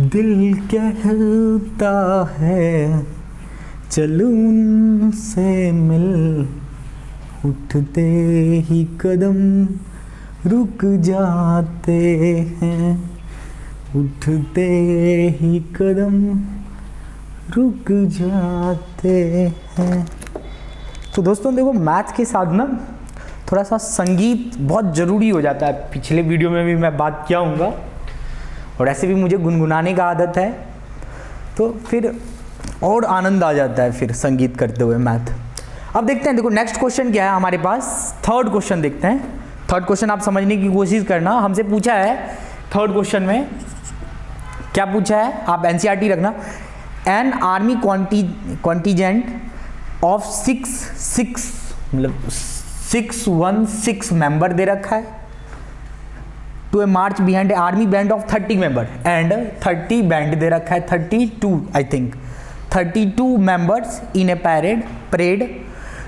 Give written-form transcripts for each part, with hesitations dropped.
दिल कहता है चलूं उनसे मिल, उठते ही कदम रुक जाते हैं, उठते ही कदम रुक जाते हैं। तो दोस्तों देखो, मैथ के साथ ना थोड़ा सा संगीत बहुत ज़रूरी हो जाता है। पिछले वीडियो में भी मैं बात किया हूँगा, और ऐसे भी मुझे गुनगुनाने का आदत है, तो फिर और आनंद आ जाता है फिर संगीत करते हुए मैथ। अब देखते हैं, देखो नेक्स्ट क्वेश्चन क्या है हमारे पास। थर्ड क्वेश्चन देखते हैं। थर्ड क्वेश्चन आप समझने की कोशिश करना। हमसे पूछा है थर्ड क्वेश्चन में क्या पूछा है, आप एनसीईआरटी रखना। An army contingent of 616 member दे रखा है to a march behind a army band of 30 member and 30 band दे रखा है 32 I think 32 members in a parade.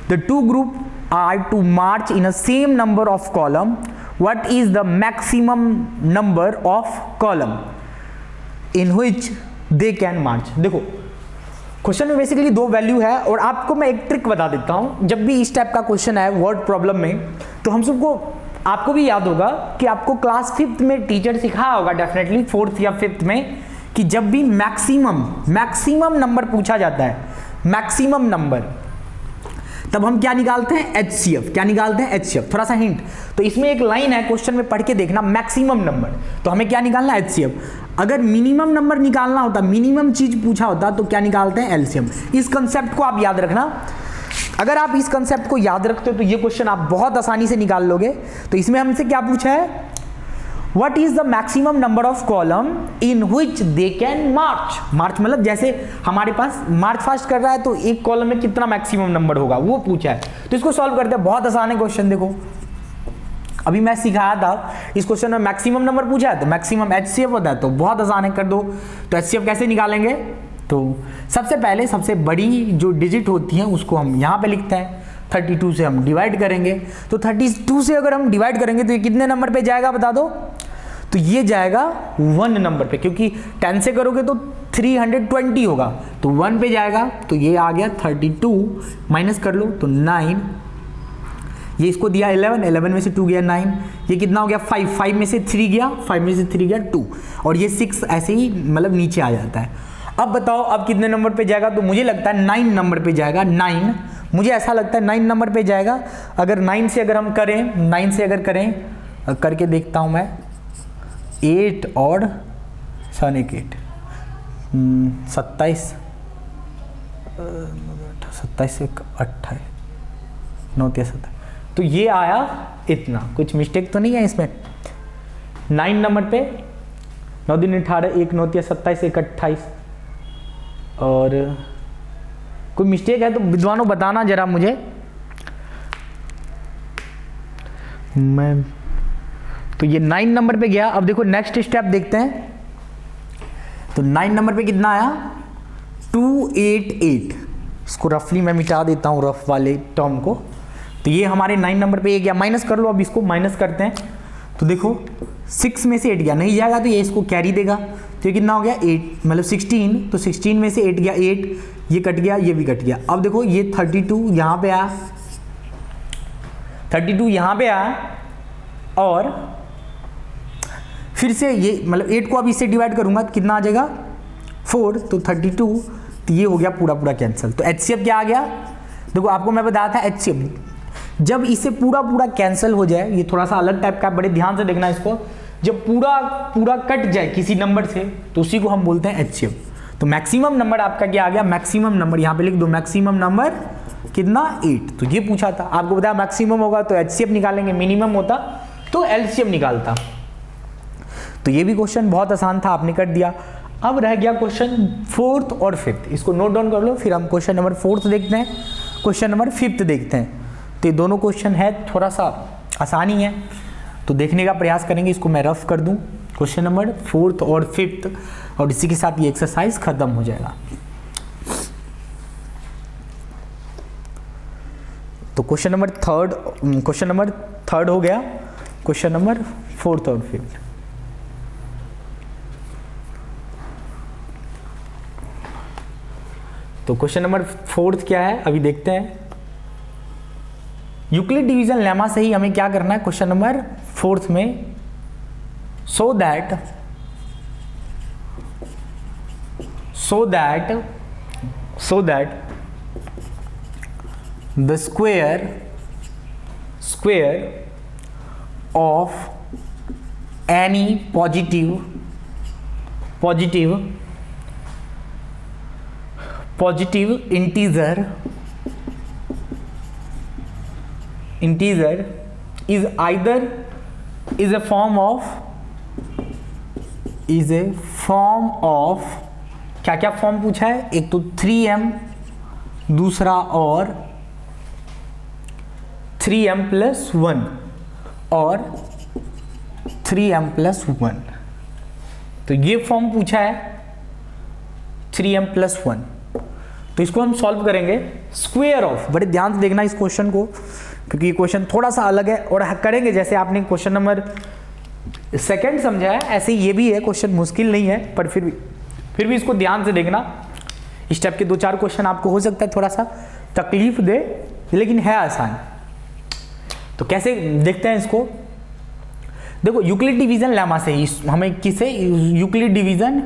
The two group are to march in a same number of column. What is the maximum number of column in which they can march? देखो question में basically दो value है, और आपको मैं एक trick बता देता हूं। जब भी इस टाइप का क्वेश्चन है वर्ड प्रॉब्लम में, तो हम सबको, आपको भी याद होगा कि आपको क्लास 5th में टीचर सिखाया होगा डेफिनेटली, 4th या 5th में, कि जब भी मैक्सिमम नंबर पूछा जाता है, मैक्सिमम नंबर, तब हम क्या निकालते हैं, एचसीएफ। क्या निकालते हैं, एचसीएफ। थोड़ा सा हिंट, तो इसमें एक लाइन है, क्वेश्चन में पढ़ के देखना, मैक्सिमम नंबर, तो हमें क्या निकालना है, एचसीएफ। अगर मिनिमम नंबर निकालना होता, मिनिमम चीज पूछा होता, तो क्या निकालते हैं, एलसीएम। इस कंसेप्ट को आप याद रखना। अगर आप इस कंसेप्ट को याद रखते हो तो ये क्वेश्चन आप बहुत आसानी से निकाल लोगे। तो इसमें हमसे क्या पूछा है, What is the maximum number of column in which they can march? मार्च मतलब जैसे हमारे पास मार्च फास्ट कर रहा है, तो एक कॉलम में कितना मैक्सिमम नंबर होगा वो पूछा है। तो इसको सॉल्व करते हैं, बहुत आसान है क्वेश्चन। देखो अभी मैं सिखाया था, इस क्वेश्चन में मैक्सिमम नंबर पूछा है, तो मैक्सिमम एचसीएफ होता है, तो बहुत आसान है, कर दो। तो एचसीएफ कैसे निकालेंगे, तो सबसे पहले सबसे बड़ी जो डिजिट होती है उसको हम यहाँ पे लिखते हैं, 32 से हम डिवाइड करेंगे। तो 32 से अगर हम डिवाइड करेंगे तो ये कितने नंबर पे जाएगा बता दो, तो ये जाएगा 1 नंबर पे, क्योंकि 10 से करोगे तो 320 होगा, तो 1 पे जाएगा। तो ये आ गया 32, माइनस कर लो तो 9, ये इसको दिया 11 में से 2 गया 9, ये कितना हो गया 5 में से 3 गया, 5 में से 3 गया 2, और ये 6 ऐसे ही मतलब नीचे आ जाता है। अब बताओ अब कितने नंबर पे जाएगा, तो मुझे लगता है 9 नंबर पे जाएगा। 9, मुझे ऐसा लगता है 9 नंबर पे जाएगा। अगर 9 से अगर हम करें, 9 से अगर करें, करके देखता हूं मैं, 8 और 7 1 8 27 से 28 9 3 7, तो ये आया इतना। कुछ मिस्टेक तो नहीं है इसमें। 9 नंबर पे 9 दिन 18 1 9 3 27 1 28, और कोई मिस्टेक है तो विद्वानों बताना जरा मुझे। मैं तो ये 9 नंबर पे गया। अब देखो नेक्स्ट स्टेप देखते हैं, तो 9 नंबर पे कितना आया, 288। इसको रफली मैं मिटा देता हूँ, रफ वाले टर्म को। तो ये हमारे 9 नंबर पे ये गया, माइनस कर लो। अब इसको माइनस करते हैं, तो देखो 6 में से 8 गया, नहीं जाएगा तो ये इसको कैरी देगा, तो ये कितना हो गया 8 मतलब 16, तो 16 में से 8 गया 8, ये कट गया, ये भी कट गया। अब देखो ये 32 यहाँ पे आया, 32 यहाँ पे आया, और फिर से ये मतलब 8 को अब इससे डिवाइड करूंगा तो कितना आ जाएगा 4, तो 32, तो ये हो गया पूरा कैंसिल। तो एचसीएफ क्या आ गया, देखो आपको मैं बताया था एचसीएफ जब इससे पूरा कैंसिल हो जाए, ये थोड़ा सा अलग टाइप का, बड़े ध्यान से देखना इसको, जब पूरा कट जाए किसी नंबर से, तो उसी को हम बोलते हैं एचसीएफ। तो मैक्सिमम नंबर आपका क्या आ गया, मैक्सिमम नंबर यहाँ पे लिख दो, मैक्सिमम नंबर कितना 8। तो ये पूछा था, आपको बताया मैक्सिमम होगा तो एचसीएफ निकालेंगे, मिनिमम होता तो एलसीएम निकालता। तो ये भी क्वेश्चन बहुत आसान था, आपने कर दिया। अब रह गया क्वेश्चन 4th और 5th, इसको नोट डाउन कर लो, फिर हम क्वेश्चन नंबर 4th देखते हैं, क्वेश्चन नंबर 5th देखते हैं। तो ये दोनों क्वेश्चन है थोड़ा सा आसानी है, तो देखने का प्रयास करेंगे। इसको मैं रफ कर दूं, क्वेश्चन नंबर 4th और 5th, और इसी के साथ ये एक्सरसाइज खत्म हो जाएगा। तो क्वेश्चन नंबर थर्ड हो गया, क्वेश्चन नंबर 4th और 5th। तो क्वेश्चन नंबर 4 क्या है अभी देखते हैं। यूक्लिड डिवीजन लेमा से ही हमें क्या करना है क्वेश्चन नंबर 4 में, so that the square of any positive integer is a form of क्या क्या फॉर्म पूछा है, एक तो 3m, दूसरा और 3m + 1 और 3m + 1। तो ये फॉर्म पूछा है 3m + 1। तो इसको हम सॉल्व करेंगे स्क्वायर ऑफ, बड़े ध्यान से देखना इस क्वेश्चन को क्योंकि ये क्वेश्चन थोड़ा सा अलग है और करेंगे जैसे आपने क्वेश्चन नंबर 2 समझा है ऐसे ये भी है, क्वेश्चन मुश्किल नहीं है पर फिर भी इसको ध्यान से देखना। इस टाइप के 2-4 क्वेश्चन आपको हो सकता है थोड़ा सा तकलीफ दे लेकिन है आसान। तो कैसे देखते हैं इसको, देखो यूक्लिड डिवीजन लेमा से ही हमें किसे यूक्लिड डिवीजन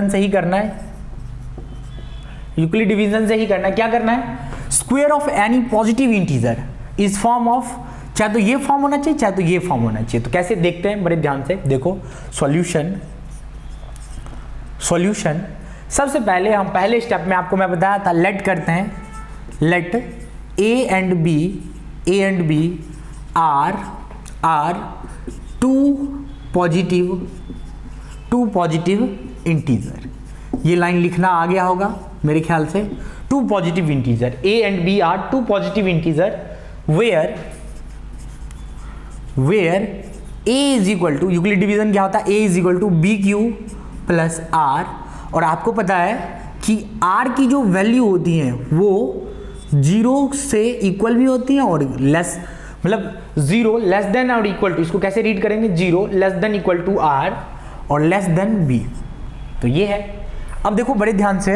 से ही करना है, यूक्लिड डिवीजन से ही करना है। क्या करना है, square of any positive integer is form of, चाहे तो ये फॉर्म होना चाहिए चाहे तो ये फॉर्म होना चाहिए। तो कैसे देखते हैं बड़े ध्यान से देखो, सॉल्यूशन सबसे पहले हम पहले स्टेप में आपको मैं बताया था लेट करते हैं, let a and b are two positive integer। ये लाइन लिखना आ गया होगा मेरे ख्याल से। 2 positive integer, a and b are 2 positive integer where a is equal to, Euclid division क्या होता है, a is equal to bq plus r। और आपको पता है कि r की जो वैल्यू होती है वो 0 से इक्वल भी होती है और लेस, मतलब 0 लेस देन और इक्वल टू, इसको कैसे रीड करेंगे, 0 less than equal to r और लेस देन b। तो ये है। अब देखो बड़े ध्यान से,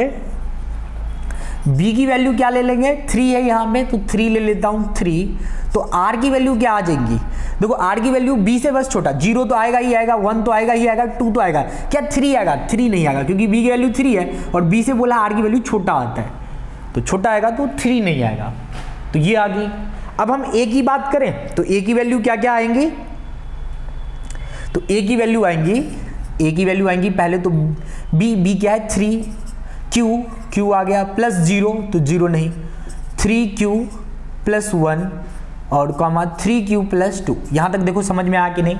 b की वैल्यू क्या ले लेंगे, 3 है यहाँ पे तो 3 ले लेता हूँ 3। तो r की वैल्यू क्या आ जाएगी, देखो r की वैल्यू b से बस छोटा, 0 तो आएगा ही आएगा, 1 तो आएगा ही आएगा, 2 तो आएगा, क्या 3 आएगा, 3 नहीं आएगा क्योंकि b की वैल्यू 3 है और b से बोला r की वैल्यू छोटा आता है तो छोटा आएगा तो 3 नहीं आएगा। तो ये आ गई। अब हम a की बात करें तो a की वैल्यू क्या क्या आएंगी, तो a की वैल्यू आएंगी पहले तो b क्या है 3, q आ गया प्लस 0 तो 0 नहीं, 3q + 1 और कॉमा 3q + 2। यहाँ तक देखो समझ में आया कि नहीं,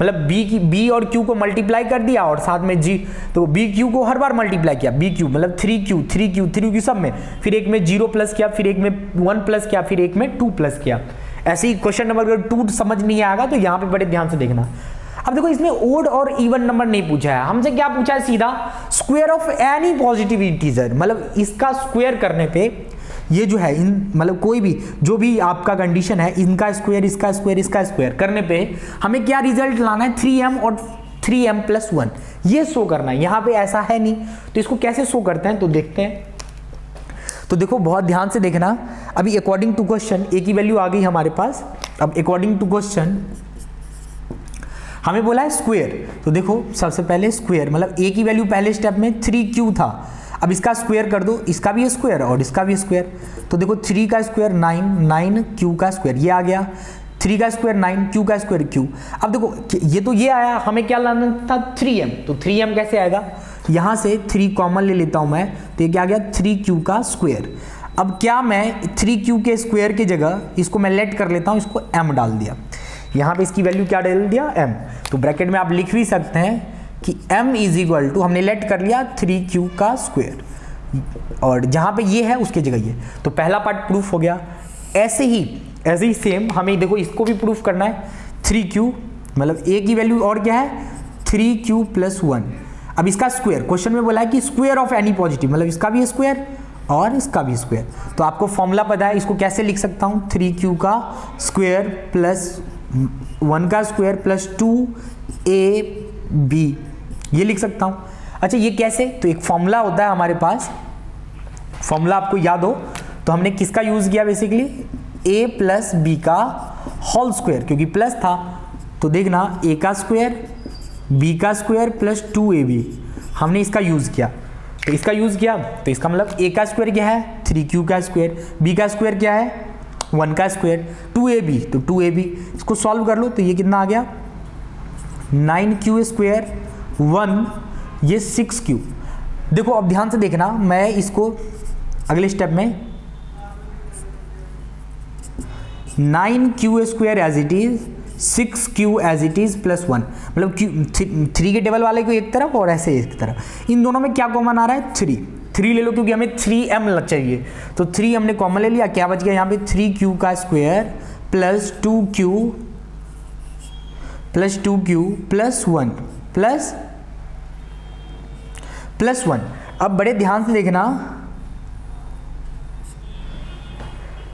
मतलब b और q को मल्टीप्लाई कर दिया और साथ में g, तो b q को हर बार मल्टीप्लाई किया, bq मतलब 3q सब में, फिर एक में 0 प्लस किया, फिर एक में 1 प्लस किया, फिर एक में 2 प्लस किया। ऐसे ही क्वेश्चन नंबर अगर 2 समझ नहीं आएगा तो यहाँ पे बड़े ध्यान से देखना। अब देखो इसमें ओड और इवन नंबर नहीं पूछा है, हमसे क्या पूछा है, सीधा square of any positive integer, मतलब इसका स्क्वायर करने पे ये जो है मतलब कोई भी जो भी आपका कंडीशन है, इनका स्क्वायर इसका स्क्वायर करने पे हमें क्या रिजल्ट लाना है, 3m और 3m + 1 ये शो करना है। यहाँ पे ऐसा है नहीं तो इसको कैसे शो करते हैं तो देखते हैं। तो देखो बहुत ध्यान से देखना, अभी अकॉर्डिंग टू क्वेश्चन a की वैल्यू आ गई हमारे पास। अब अकॉर्डिंग टू क्वेश्चन हमें बोला है स्क्वायर, तो देखो सबसे पहले स्क्वायर मतलब a की वैल्यू पहले स्टेप में 3q था, अब इसका स्क्वायर कर दो, इसका भी स्क्वायर और इसका भी स्क्वायर। तो देखो 3 का स्क्वायर 9 q का स्क्वायर ये आ गया, 3 का स्क्वायर 9 q का स्क्वायर q। अब देखो ये तो ये आया, हमें क्या लाना था 3m, तो 3m कैसे आएगा, यहाँ से 3 कॉमन ले लेता हूँ मैं, तो ये क्या आ गया 3q का स्क्वायर। अब क्या मैं 3q के स्क्वायर की जगह इसको मैं लेट कर लेता हूँ, इसको m डाल दिया, यहाँ पे इसकी वैल्यू क्या डाल दिया m। तो ब्रैकेट में आप लिख भी सकते हैं कि m = हमने लेट कर लिया 3q का स्क्वायर और जहाँ पे ये है उसके जगह ये, तो पहला पार्ट प्रूफ हो गया। ऐसे ही सेम हमें देखो इसको भी प्रूफ करना है, 3q मतलब a की वैल्यू और क्या है 3q + 1। अब इसका स्क्वायर, क्वेश्चन में बोला है कि स्क्वायर ऑफ एनी पॉजिटिव, मतलब इसका भी स्क्वायर और इसका भी स्क्वायर। तो आपको फॉर्मूला पता है, इसको कैसे लिख सकता हूँ, 3q का स्क्वायर प्लस 1 का स्क्वायर प्लस 2ab ये लिख सकता हूँ। अच्छा ये कैसे, तो एक फॉर्मूला होता है हमारे पास, फॉर्मूला आपको याद हो तो हमने किसका यूज किया बेसिकली, a प्लस बी का होल स्क्वायर, क्योंकि प्लस था तो देखना a का स्क्वायर b का स्क्वायर प्लस 2ab हमने इसका यूज किया। तो इसका यूज किया तो इसका मतलब a का स्क्वायर क्या है 3q का स्क्वायर, b का स्क्वायर क्या है 1 का स्क्वायर, 2ab तो 2ab, इसको सॉल्व कर लो तो ये कितना आ गया 9q स्क्वायर 1 ये 6q। देखो अब ध्यान से देखना, मैं इसको अगले स्टेप में 9q square as it is 6q as it is plus 1, मतलब 3 के टेबल वाले को एक तरफ और ऐसे एक तरफ, इन दोनों में क्या कॉमन आ रहा है 3 ले लो क्योंकि हमें 3m चाहिए, तो 3 हमने कॉमन ले लिया, क्या बच गया यहाँ पे 3q का square plus 2q plus 1 plus 1। अब बड़े ध्यान से देखना,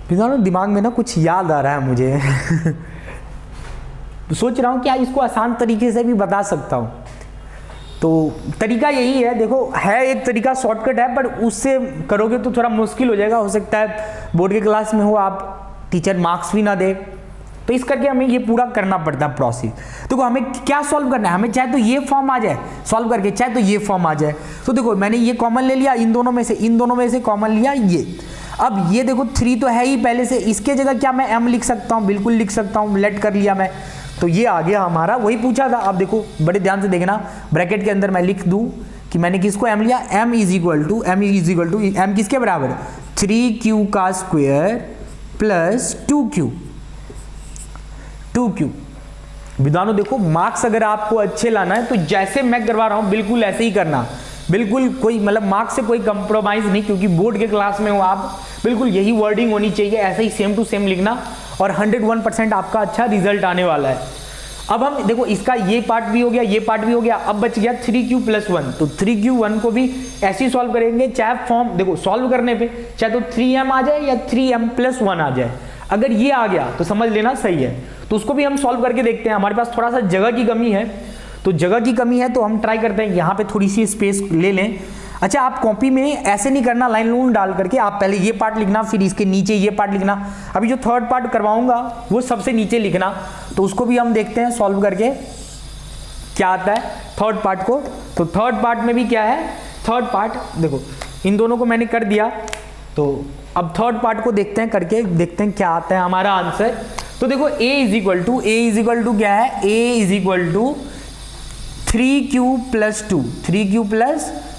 दिमाग में ना कुछ याद आ रहा है मुझे तो सोच रहा हूँ क्या इसको आसान तरीके से भी बता सकता हूँ, तो तरीका यही है, देखो है एक तरीका शॉर्टकट है, पर उससे करोगे तो थोड़ा मुश्किल हो जाएगा, हो सकता है बोर्ड के क्लास में हो आप टीचर मार्क्स भी ना दे, तो इस करके हमें ये पूरा करना पड़ता है प्रोसेस। देखो हमें क्या सॉल्व करना है, हमें चाहे तो ये फॉर्म आ जाए सॉल्व करके, चाहे तो ये फॉर्म आ जाए, तो देखो मैंने ये कॉमन ले लिया, इन दोनों में से कॉमन लिया ये। अब ये देखो 3 तो है ही पहले से, इसके जगह क्या मैं m लिख सकता हूँ, बिल्कुल लिख सकता हूँ, लेट कर लिया मैं, तो ये आ गया हमारा, वही पूछा था। अब देखो बड़े ध्यान से देखना, ब्रैकेट के अंदर मैं लिख दूं कि मैंने किसको m लिया, m is equal to m किसके बराबर 3q का स्क्वायर प्लस 2q। विद्वानों देखो मार्क्स अगर आपको अच्छे लाना है तो जैसे मैं करवा रहा हूं बिल्कुल ऐसे ही करना, बिल्कुल कोई मतलब मार्क्स से कोई कंप्रोमाइज नहीं, क्योंकि बोर्ड के क्लास में हो आप, बिल्कुल यही वर्डिंग होनी चाहिए, ऐसे ही सेम टू सेम लिखना और 101% आपका अच्छा रिजल्ट आने वाला है। अब हम देखो इसका ये पार्ट भी हो गया, ये पार्ट भी हो गया, अब बच गया 3q प्लस 1, तो 3q1 को भी ऐसे ही सॉल्व करेंगे, चाहे फॉर्म देखो सॉल्व करने पे चाहे तो 3m आ जाए या 3m प्लस 1 आ जाए, अगर ये आ गया तो समझ लेना सही है, तो उसको भी हम सॉल्व करके देखते हैं। हमारे पास थोड़ा सा जगह की कमी है, तो जगह की कमी है तो हम ट्राई करते हैं यहाँ पे थोड़ी सी स्पेस ले लें। अच्छा आप कॉपी में ऐसे नहीं करना लाइन लून डाल करके, आप पहले ये पार्ट लिखना फिर इसके नीचे ये पार्ट लिखना, अभी जो थर्ड पार्ट करवाऊंगा वो सबसे नीचे लिखना, तो उसको भी हम देखते हैं सॉल्व करके क्या आता है थर्ड पार्ट को। तो थर्ड पार्ट में भी क्या है, थर्ड पार्ट देखो इन दोनों को मैंने कर दिया, तो अब थर्ड पार्ट को देखते हैं करके, देखते हैं क्या आता है हमारा आंसर। तो देखो a इज इक्वल टू क्या है, a is equal to 3q plus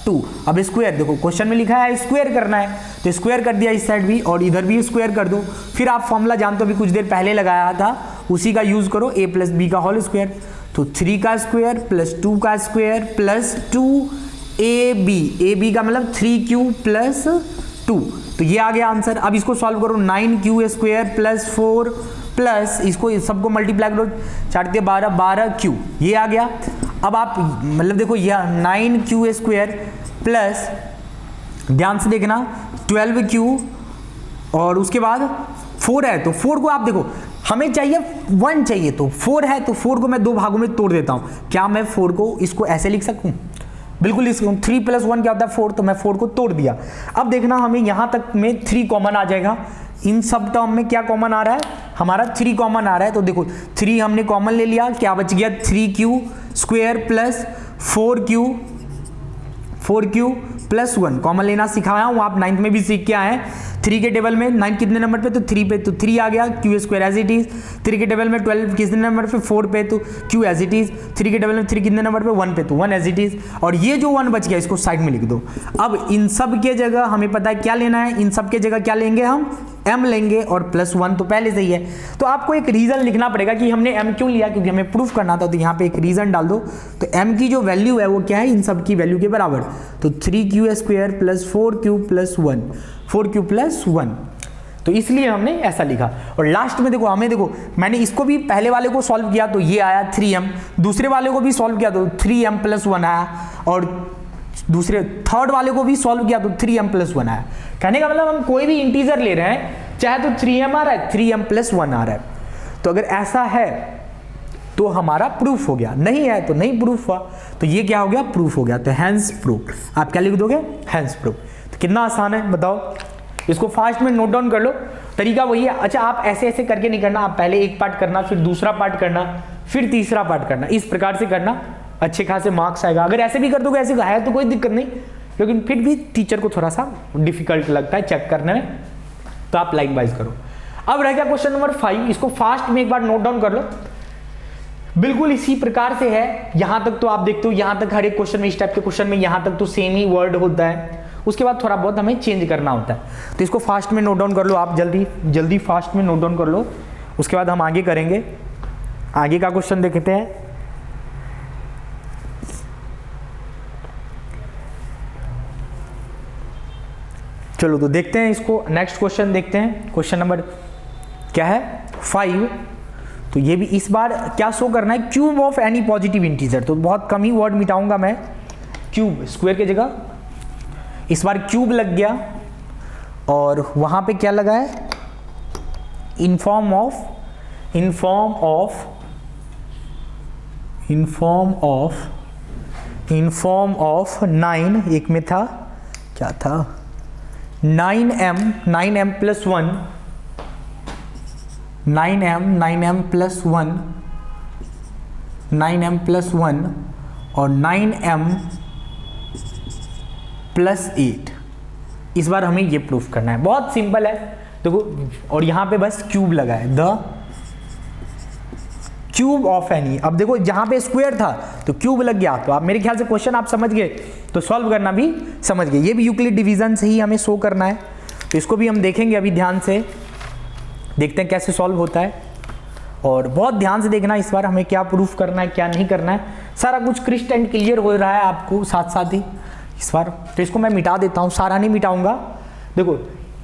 2। अब स्क्वायर देखो क्वेश्चन में लिखा है स्क्वायर करना है, तो स्क्वायर कर दिया इस साइड भी और इधर भी स्क्वायर कर दो, फिर आप फॉर्मूला जानते हो अभी कुछ देर पहले लगाया था उसी का यूज करो, a प्लस बी का होल स्क्वायर, तो 3 का स्क्वायर प्लस 2 का स्क्वायर प्लस 2ab का मतलब 3q प्लस 2, तो ये आ गया आंसर। अब इसको सॉल्व करो 9q स्क्वायर प्लस 4 प्लस इसको सबको मल्टीप्लाई करो 4 के 12q, ये आ गया। अब आप मतलब देखो यह 9q स्क्वायर प्लस ध्यान से देखना 12q और उसके बाद 4 है, तो 4 को आप देखो हमें चाहिए 1 चाहिए, तो 4 है तो 4 को मैं 2 भागों में तोड़ देता हूं, क्या मैं 4 को इसको ऐसे लिख सकूं, बिल्कुल लिख सकूं, 3 प्लस 1 क्या होता है 4, तो मैं 4 को तोड़ दिया। अब देखना हमें यहां तक में 3 कॉमन आ जाएगा, इन सब टर्म में क्या कॉमन आ रहा है हमारा 3 कॉमन आ रहा है, तो देखो 3 हमने कॉमन ले लिया, क्या बच गया 3q square plus 4q plus 1 common लेना सिखाया हूं, आप 9th में भी सीख के आए हैं। 3 के टेबल में 9 कितने नंबर पे, तो 3 पे, तो 3 आ गया, q square as it is. 3 के टेबल में 12 कितने नंबर पे, 4 पे, तो q एज इट इज। 3 के टेबल में 3 कितने नंबर पे, 1 पे, तो 1 एज इट इज। और ये जो 1 बच गया इसको साइड में लिख दो। अब इन सब के जगह हमें पता है क्या लेना है, इन सब के जगह क्या लेंगे हम m लेंगे और प्लस 1 तो पहले से ही है, तो आपको एक रीजन लिखना पड़ेगा कि हमने m क्यों लिया, क्योंकि हमें प्रूफ करना था, तो यहाँ पे एक रीजन डाल दो। तो m की जो वैल्यू है वो क्या है, इन सब की वैल्यू के बराबर, तो 3q square plus 4q plus 1, 4q plus 1, तो इसलिए हमने ऐसा लिखा। और लास्ट में देखो हमें देखो मैंने इसको भी पहले वाले को सॉल्व किया तो ये आया 3m, दूसरे वाले को भी सॉल्व किया तो 3m प्लस 1 आया, और दूसरे थर्ड वाले को भी सॉल्व किया तो 3m प्लस 1 आया। कहने का मतलब हम कोई भी इंटीजर ले रहे हैं चाहे तो 3m आ रहा है 3m प्लस 1 आ रहा है, तो अगर ऐसा है तो हमारा प्रूफ हो गया, नहीं है तो नहीं प्रूफ हुआ, तो ये क्या हो गया, प्रूफ हो गया। तो हैंस प्रूफ, आप क्या लिख दोगे, हैंस प्रूफ। तो कितना आसान है बताओ, इसको फास्ट में नोट डाउन कर लो, तरीका वही है। अच्छा, आप ऐसे ऐसे करके नहीं करना, आप पहले एक पार्ट करना, फिर दूसरा पार्ट करना, फिर तीसरा पार्ट करना, इस प्रकार से करना, अच्छे खासे मार्क्स आएगा। अगर ऐसे भी कर दोगे, ऐसे है तो कोई दिक्कत नहीं, लेकिन फिर भी टीचर को थोड़ा सा डिफिकल्ट लगता है चेक करने में, तो आप लाइन वाइज करो। अब रह गया क्वेश्चन नंबर 5, इसको फास्ट में एक बार नोट डाउन कर लो। बिल्कुल इसी प्रकार से है, यहां तक तो आप देखते हो, यहां तक हर एक क्वेश्चन में, इस टाइप के क्वेश्चन में यहां तक तो सेम ही वर्ड होता है, उसके बाद थोड़ा बहुत हमें चेंज करना होता है। तो इसको फास्ट में नोट डाउन कर लो आप, जल्दी जल्दी फास्ट में नोट डाउन कर लो, उसके बाद हम आगे करेंगे। आगे का क्वेश्चन देखते हैं। चलो तो देखते हैं इसको, नेक्स्ट क्वेश्चन देखते हैं। क्वेश्चन नंबर क्या है, 5। तो ये भी इस बार क्या शो करना है, cube of any positive integer. तो बहुत कम ही वर्ड मिटाऊंगा मैं, क्यूब, स्क्वायर की जगह इस बार क्यूब लग गया, और वहां पे क्या लगा है, इन फॉर्म ऑफ 9, एक में था क्या था, 9m plus 1, 9m plus 1, 9m plus 1 और 9m प्लस 8। इस बार हमें ये प्रूफ करना है, बहुत सिंपल है देखो, और यहां पे बस क्यूब लगा है, द क्यूब ऑफ एनी। अब देखो जहां पे स्क्वायर था तो क्यूब लग गया, तो आप मेरे ख्याल से क्वेश्चन आप समझ गए, तो सॉल्व करना भी समझ गए। ये भी यूक्लिड डिवीजन से ही हमें शो करना है, तो इसको भी हम देखेंगे अभी ध्यान से, देखते हैं कैसे सॉल्व होता है। और बहुत ध्यान से देखना इस बार हमें क्या प्रूफ करना है, क्या नहीं करना है, सारा कुछ क्रिस्टल एंड क्लियर हो रहा है आपको साथ साथ ही इस बार। तो इसको मैं मिटा देता हूँ, सारा नहीं मिटाऊंगा। देखो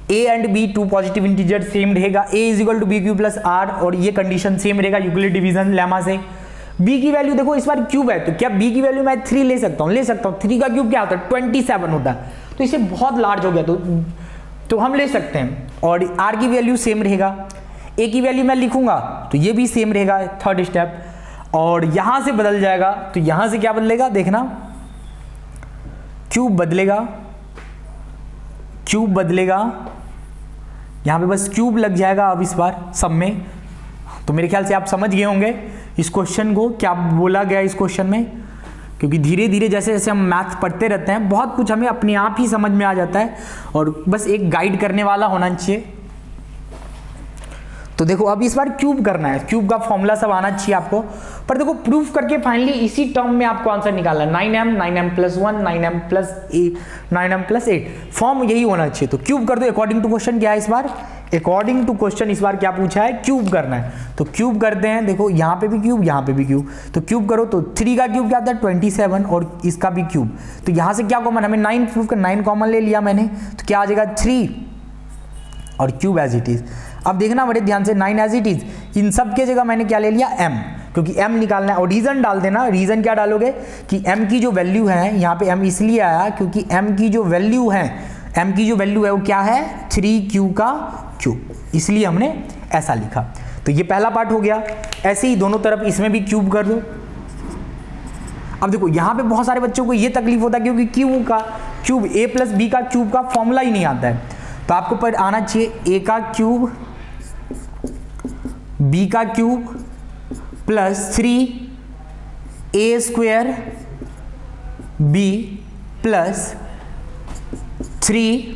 a and b two positive integer same रहेगा, a is equal to B Q plus R, और ये कंडीशन सेम रहेगा यूक्लिड डिवीजन लेमा से। b की वैल्यू देखो इस बार क्यूब है, तो क्या b की वैल्यू मैं 3 ले सकता हूँ, ले सकता हूँ। 3 का क्यूब क्या होता है, 27 होता है, तो इसे बहुत लार्ज हो गया, तो हम ले सकते हैं। और r की वैल्यू सेम रहेगा, a की वैल्यू मैं लिखूंगा तो ये भी सेम रहेगा, थर्ड स्टेप। और यहां से बदल जाएगा, तो यहां से क्या बदलेगा देखना, क्यूब बदलेगा, क्यूब बदलेगा, यहां पे बस क्यूब लग जाएगा अब इस बार सब में। तो मेरे ख्याल से आप समझ गए होंगे इस क्वेश्चन को, क्या बोला गया इस क्वेश्चन में, क्योंकि धीरे धीरे जैसे जैसे हम मैथ पढ़ते रहते हैं बहुत कुछ हमें अपने आप ही समझ में आ जाता है, और बस एक गाइड करने वाला होना चाहिए। तो देखो अब इस बार क्यूब करना है, क्यूब का फॉर्मूला सब आना चाहिए आपको, पर देखो प्रूफ करके फाइनली इसी टर्म में आपको आंसर निकालना है, 9m plus 1, 9m plus 8, form यही होना चाहिए। तो क्यूब कर दो अकॉर्डिंग टू क्वेश्चन। क्या है इस बार, अकॉर्डिंग टू क्वेश्चन इस बार क्या पूछा है, क्यूब करना है, तो क्यूब करते हैं। देखो यहाँ पे भी क्यूब, यहाँ पे भी क्यूब, तो क्यूब करो, तो 3 का क्यूब क्या आता है 27, और इसका भी क्यूब, तो यहाँ से क्या कॉमन, हमें 9 प्रूफ कर, 9 कॉमन ले लिया मैंने, तो क्या आ जाएगा 3 और क्यूब एज इट इज। अब देखना बड़े ध्यान से, 9 एज इट इज, इन सब के जगह मैंने क्या ले लिया m, क्योंकि m निकालना है, और रीजन डाल देना। रीजन क्या डालोगे कि m की जो वैल्यू है, यहाँ पे m इसलिए आया क्योंकि m की जो वैल्यू है, m की जो वैल्यू है वो क्या है 3q का क्यूब, इसलिए हमने ऐसा लिखा। तो ये पहला पार्ट हो गया। ऐसे ही दोनों तरफ इसमें भी क्यूब कर दो। अब देखो यहाँ पे बहुत सारे बच्चों को ये तकलीफ होता है क्योंकि क्यूब का क्यूब, a प्लस बी का क्यूब का फॉर्मूला ही नहीं आता है, तो आपको पर आना चाहिए a का क्यूब b का cube plus 3a square b plus 3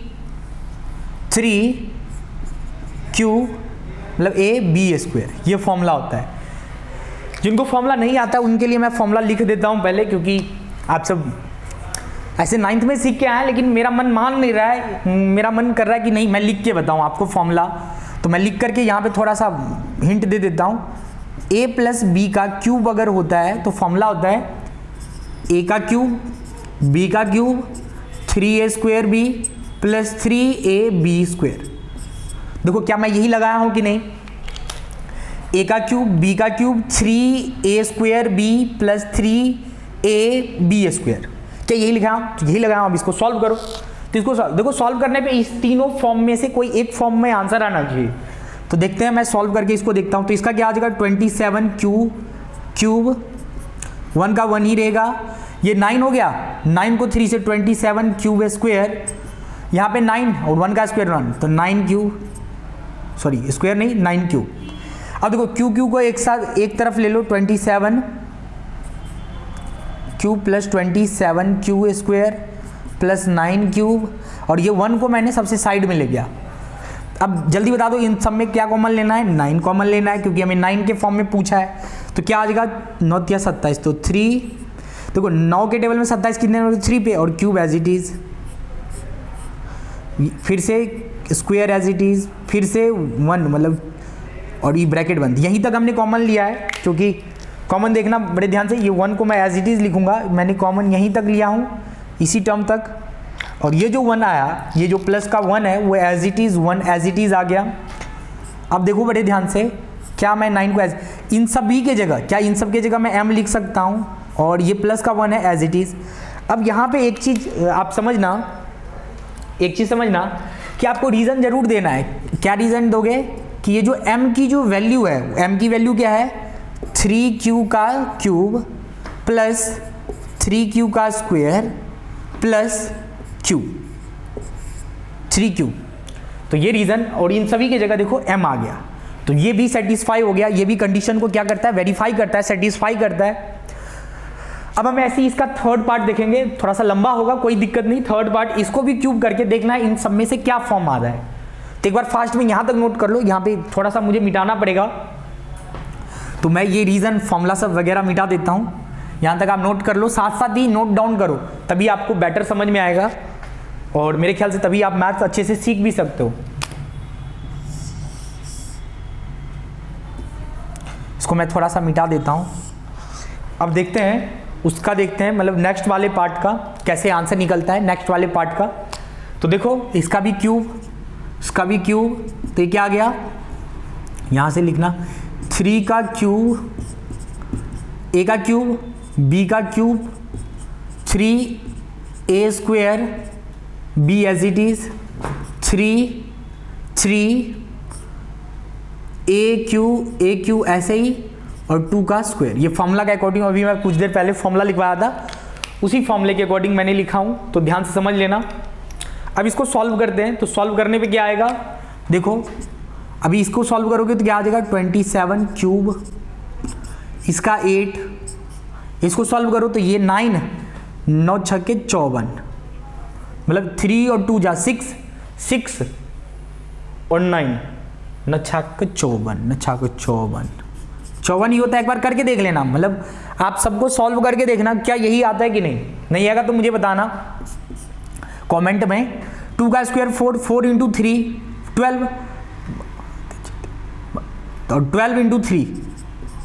cube मतलब a b स्क्वायर, ये फॉर्मूला होता है। जिनको फॉर्मूला नहीं आता उनके लिए मैं फॉर्मूला लिख देता हूं पहले, क्योंकि आप सब ऐसे 9th में सीख के आए, लेकिन मेरा मन मान नहीं रहा है, मेरा मन कर रहा है कि नहीं मैं लिख के बताऊं आपको फॉर्मूला, तो मैं लिख करके यहाँ पे थोड़ा सा हिंट दे देता हूँ। a प्लस बी का क्यूब अगर होता है तो फॉर्मूला होता है a का क्यूब b का cube 3a square b plus 3ab square. देखो क्या मैं यही लगाया हूँ कि नहीं, a का क्यूब b का cube 3a square b plus 3ab square, क्या यही लिखा हूँ, तो यही लगाया हूँ। अब इसको सॉल्व करो, तो इसको देखो सॉल्व करने पे इस तीनों फॉर्म में से कोई एक फॉर्म में आंसर आना चाहिए। तो देखते हैं, मैं सॉल्व करके इसको देखता हूं। तो इसका क्या आ जाएगा 27q क्यूब, 1 का 1 ही रहेगा, ये 9 हो गया, 9 को 3 से 27 क्यूब स्क्वायर, यहाँ पे 9 और 1 का स्क्वायर 1, तो 9 क्यूब, सॉरी स्क्वायर नहीं 9 क्यूब। अब देखो क्यू क्यू को एक साथ एक तरफ ले लो, 27 cube plus 27 Q square plus 9 cube, और ये 1 को मैंने सबसे साइड में ले गया। अब जल्दी बता दो इन सब में क्या कॉमन लेना है, 9 कॉमन लेना है, क्योंकि हमें 9 के फॉर्म में पूछा है। तो क्या आ जाएगा, 9 या 27, तो 3, देखो 9 के टेबल में 27 कितने नंबर, 3 पे, और क्यूब एज इट इज, फिर से स्क्वायर एज इट इज, फिर से 1, मतलब और ये ब्रैकेट बंद, यहीं तक हमने कॉमन लिया है, क्योंकि कॉमन देखना बड़े ध्यान से, ये 1 को मैं एज इट इज लिखूंगा, मैंने कॉमन यहीं तक लिया हूँ इसी टर्म तक, और ये जो 1 आया, ये जो प्लस का 1 है वो as it is 1 as it is आ गया। अब देखो बड़े ध्यान से, क्या मैं 9 को एज, इन सभी के जगह, क्या इन सब के जगह मैं m लिख सकता हूँ, और ये प्लस का 1 है एज इट इज। अब यहाँ पे एक चीज आप समझना, एक चीज समझना कि आपको रीजन जरूर देना है। क्या रीजन दोगे कि ये जो m की जो वैल्यू है, m की वैल्यू क्या है, 3q का क्यूब प्लस 3q का स्क्वायर प्लस q, 3q, तो ये रीजन, और इन सभी की जगह देखो m आ गया, तो ये भी सेटिस्फाई हो गया, ये भी कंडीशन को क्या करता है, वेरीफाई करता है, सेटिस्फाई करता है। अब हम ऐसे ही इसका थर्ड पार्ट देखेंगे, थोड़ा सा लंबा होगा, कोई दिक्कत नहीं, थर्ड पार्ट इसको भी क्यूब करके देखना है इन सब में से क्या फॉर्म आ रहा है। तो एक बार फास्ट में यहां तक नोट कर लो, यहाँ पे थोड़ा सा मुझे मिटाना पड़ेगा, तो मैं ये रीजन फॉर्मूला सब वगैरह मिटा देता हूं, यहां तक आप नोट कर लो, साथ साथ ही नोट डाउन करो, तभी आपको बेटर समझ में आएगा, और मेरे ख्याल से तभी आप मैथ्स अच्छे से सीख भी सकते हो। इसको मैं थोड़ा सा मिटा देता हूं। अब देखते हैं उसका, देखते हैं मतलब नेक्स्ट वाले पार्ट का कैसे आंसर निकलता है, नेक्स्ट वाले पार्ट का। तो देखो इसका भी क्यूब, इसका भी क्यूब, तो ये क्या आ गया, यहां से लिखना 3 का क्यूब, a का क्यूब, b का cube, 3a square, b as it is, 3 a Q ऐसे ही, और 2 का स्क्वायर। ये फॉर्मूला के अकॉर्डिंग, अभी मैं कुछ देर पहले फॉर्मूला लिखवाया था, उसी फॉर्मूले के अकॉर्डिंग मैंने लिखा हूं, तो ध्यान से समझ लेना। अब इसको सॉल्व करते हैं, तो सॉल्व करने पे क्या आएगा, देखो अभी इसको सॉल्व करोगे तो क्या आ जाएगा, 27 क्यूब, इसका 8, इसको सॉल्व करो तो ये 9, 9 छक्के 54, मतलब 3 और 2 जा 6, 6 और 9, 9 छक्के 54, 9 छक्के 54, 54 ही होता है। एक बार करके देख लेना, मतलब आप सबको सॉल्व करके देखना क्या यही आता है कि नहीं आएगा तो मुझे बताना कमेंट में। 2 का स्क्वायर 4, 4 इंटू 3 12, और 12 इंटू 3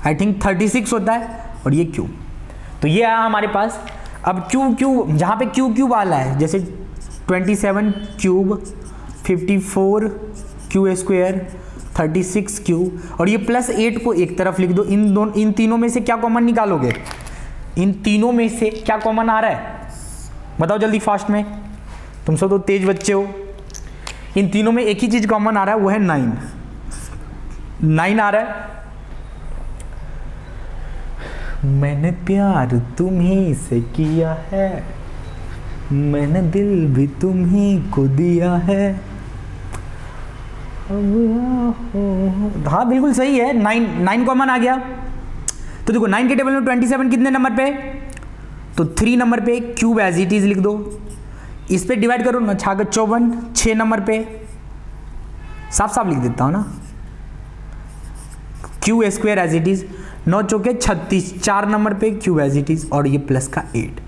आई थिंक 36 होता है, और ये क्यूब, तो ये आया हमारे पास। अब क्यूब जहाँ पे क्यूब वाला है, जैसे 27 क्यूब, 54 क्यू स्क्वायर, 36 क्यूब, और ये प्लस 8 को एक तरफ लिख दो। इन तीनों में से क्या कॉमन निकालोगे, इन तीनों में से क्या कॉमन आ रहा है, बताओ जल्दी फास्ट में, तुम सब तो तेज बच्चे हो। इन तीनों में एक ही चीज कॉमन आ रहा है, वो है 9 आ रहा है। मैंने प्यार तुम्ही से किया है, मैंने दिल भी तुम्ही को दिया है। हाँ बिल्कुल सही है, 9 कॉमन आ गया। तो देखो 9 के टेबल में 27 कितने नंबर पे, तो 3 नंबर पे, क्यूब एज इट इज लिख दो, इस पे डिवाइड करो ना, 6 54, 6 नंबर पे, साफ साफ लिख देता हूं ना, Q square as it is, 9 चौके 36, 4 नंबर पे क्यूब एज इट इज, और ये प्लस का 8।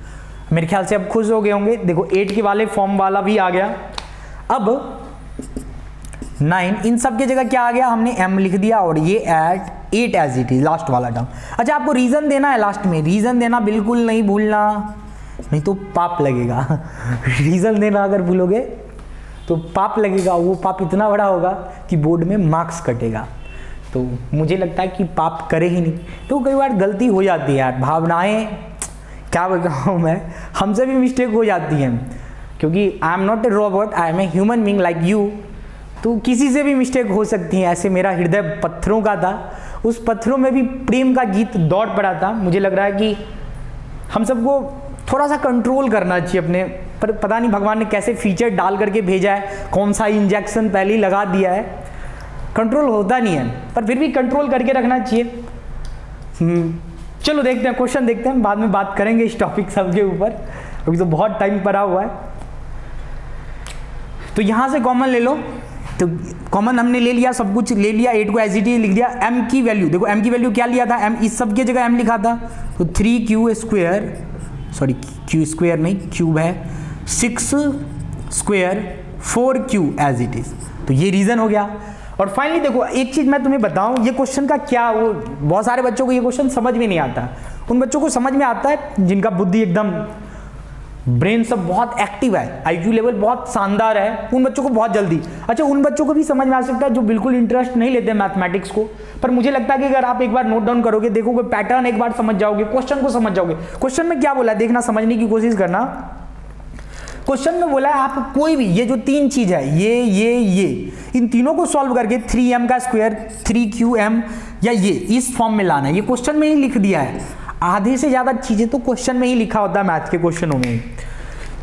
मेरे ख्याल से अब खुश हो गए होंगे, देखो 8 के वाले फॉर्म वाला भी आ गया। अब 9 इन सब की जगह क्या आ गया, हमने m लिख दिया, और ये eight 8 as it is, last वाला टर्म। अच्छा आपको रीजन देना है, लास्ट में रीजन देना बिल्कुल नहीं भूलना, नहीं तो पाप लगेगा। रीजन देना अगर भूलोगे तो पाप लगेगा, वो पाप इतना बड़ा होगा कि बोर्ड में मार्क्स कटेगा। तो मुझे लगता है कि पाप करे ही नहीं, तो कई बार गलती हो जाती है यार, भावनाएं क्या बताऊँ मैं, हमसे भी मिस्टेक हो जाती है, क्योंकि I am not a robot, I am a human being like you. तो किसी से भी मिस्टेक हो सकती है, ऐसे मेरा हृदय पत्थरों का था उस पत्थरों में भी प्रेम का गीत दौड़ पड़ा था। मुझे लग रहा है कि हम सबको थोड़ा सा कंट्रोल करना चाहिए अपने पर। पता नहीं भगवान ने कैसे फीचर डाल करके भेजा है, कौन सा इंजेक्शन पहले ही लगा दिया है, कंट्रोल होता नहीं है, पर फिर भी कंट्रोल करके रखना चाहिए। चलो देखते हैं, क्वेश्चन देखते हैं, बाद में बात करेंगे इस टॉपिक सब के ऊपर, अभी तो बहुत टाइम पड़ा हुआ है। तो यहां से कॉमन ले लो, तो कॉमन हमने ले लिया, सब कुछ ले लिया, 8 को एज इट इज लिख दिया। m की वैल्यू देखो, m की वैल्यू क्या लिया था, m इस सब की जगह m लिखा था, तो 3q square, sorry q square नहीं क्यूब है, 6 square 4q as it is. तो ये रीजन हो गया। और फाइनली देखो एक चीज मैं तुम्हें बताऊं, ये क्वेश्चन का क्या, वो बहुत सारे बच्चों को ये क्वेश्चन समझ में नहीं आता। उन बच्चों को समझ में आता है जिनका बुद्धि एकदम, ब्रेन सब बहुत एक्टिव है, आईक्यू लेवल बहुत शानदार है, उन बच्चों को बहुत जल्दी। अच्छा, उन बच्चों को भी समझ में आ सकता है जो बिल्कुल इंटरेस्ट नहीं लेते मैथमेटिक्स को, पर मुझे लगता है कि अगर आप एक बार नोट डाउन करोगे, देखोगे पैटर्न, एक बार समझ जाओगे, क्वेश्चन को समझ जाओगे। क्वेश्चन में क्या बोला है देखना, समझने की कोशिश करना। क्वेश्चन में बोला है आप कोई भी, ये जो 3 चीज है, ये इन तीनों को सॉल्व करके 3m का स्क्वायर 3qm या ये इस फॉर्म में लाना है। ये क्वेश्चन में ही लिख दिया है, आधे से ज्यादा चीजें तो क्वेश्चन में ही लिखा होता है मैथ के क्वेश्चनों में।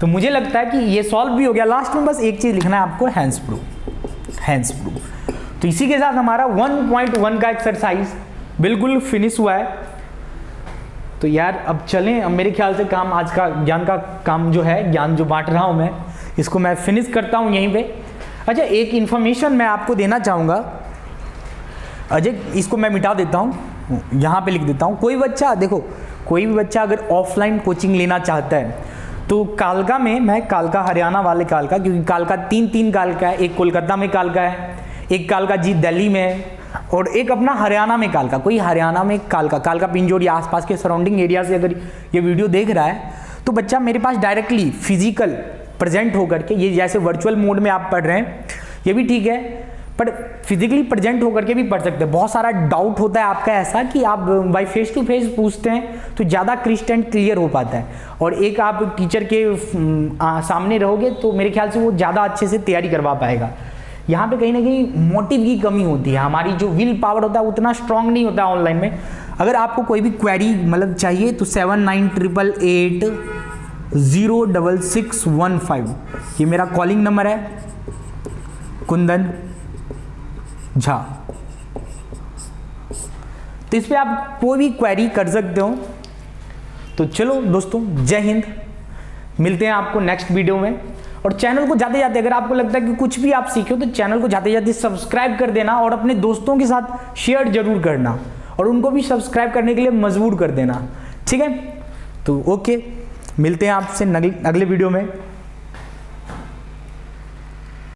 तो मुझे लगता है कि ये सॉल्व भी हो गया। लास्ट में बस एक चीज लिखना है आपको, हैंड्स प्रूफ। तो इसी के साथ हमारा 1.1 का एक्सरसाइज बिल्कुल फिनिश हुआ है। तो यार अब चलें, अब मेरे ख्याल से काम, आज का ज्ञान का काम जो है, ज्ञान जो बांट रहा हूं मैं, इसको मैं फिनिश करता हूं यहीं पे। अच्छा, एक इंफॉर्मेशन मैं आपको देना चाहूँगा अजय, इसको मैं मिटा देता हूँ, यहाँ पे लिख देता हूँ। कोई बच्चा देखो, कोई भी बच्चा अगर ऑफलाइन कोचिंग लेना चाहता है तो कालका में, मैं कालका हरियाणा वाले कालका, क्योंकि कालका 3 कालका है, एक कोलकाता में कालका है, एक कालका जी दिल्ली में है, और एक अपना हरियाणा में कालका। कोई हरियाणा में कालका पिंजौर या आसपास के सराउंडिंग एरिया से अगर ये वीडियो देख रहा है, तो बच्चा मेरे पास डायरेक्टली फिजिकल प्रेजेंट होकर के, ये जैसे वर्चुअल मोड में आप पढ़ रहे हैं ये भी ठीक है, पर फिजिकली प्रेजेंट होकर के भी पढ़ सकते हैं। बहुत सारा डाउट होता है आपका ऐसा कि आप बाई फेस टू फेस पूछते हैं तो ज़्यादा क्रिस्टल क्लियर हो पाता है, और एक आप टीचर के सामने रहोगे तो मेरे ख्याल से वो ज़्यादा अच्छे से तैयारी करवा पाएगा। यहाँ पे कहीं ना कहीं मोटिव की कमी होती है, हमारी जो विल पावर होता है उतना स्ट्रांग नहीं होता है ऑनलाइन में। अगर आपको कोई भी क्वेरी मतलब चाहिए तो 7988806615 ये मेरा कॉलिंग नंबर है, कुंदन झा। तो इस पे आप कोई भी क्वेरी कर सकते हो। तो चलो दोस्तों, जय हिंद, मिलते हैं आपको नेक्स्ट वीडियो में। और चैनल को जाते जाते अगर आपको लगता है कि कुछ भी आप सीखे हो तो चैनल को जाते जाते सब्सक्राइब कर देना, और अपने दोस्तों के साथ शेयर जरूर करना, और उनको भी सब्सक्राइब करने के लिए मजबूर कर देना, ठीक है। तो ओके, मिलते हैं आपसे अगले वीडियो में।